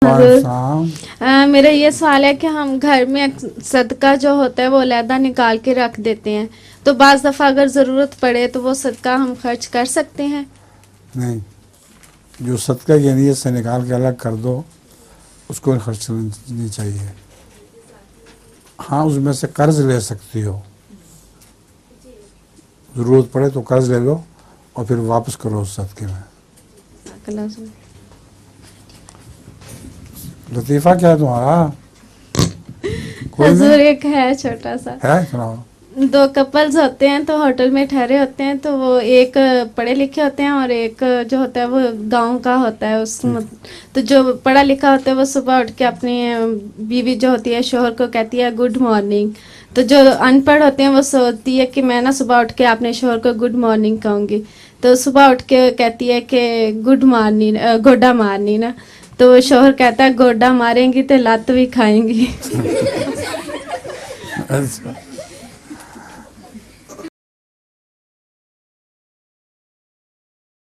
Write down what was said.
میرا یہ سوال ہے کہ ہم گھر میں صدقہ جو ہوتا ہے وہ علیحدہ نکال کے رکھ دیتے ہیں، تو بعض دفعہ اگر ضرورت پڑے تو وہ صدقہ ہم خرچ کر سکتے ہیں؟ نہیں، جو صدقہ کی نیت سے نکال کے الگ کر دو اس کو خرچ نہیں چاہیے. ہاں اس میں سے قرض لے سکتی ہو، ضرورت پڑے تو قرض لے لو اور پھر واپس کرو اس صدقے میں. لطیفہ کیا ہے تمہارا؟ حضور ایک ہے چھوٹا سا. ہے سناؤ. 2 کپلز ہوتے ہیں تو ہوٹل میں ٹھہرے ہوتے ہیں، تو وہ ایک پڑھے لکھے ہوتے ہیں اور ایک جو ہوتا ہے وہ گاؤں کا ہوتا ہے. تو جو پڑھا لکھا ہوتا ہے وہ صبح اٹھ کے اپنی بیوی جو ہوتی ہے شوہر کو کہتی ہے گڈ مارننگ. تو جو ان پڑھ ہوتے ہیں وہ سوچتی ہے کہ میں نا صبح اٹھ کے اپنے شوہر کو گڈ مارننگ کہوں گی. تو صبح اٹھ کے کہتی ہے کہ گڈ مارننگ، گوڈا مارنی نا. تو شوہر کہتا ہے گوڈا ماریں گی تو لت بھی کھائیں گی.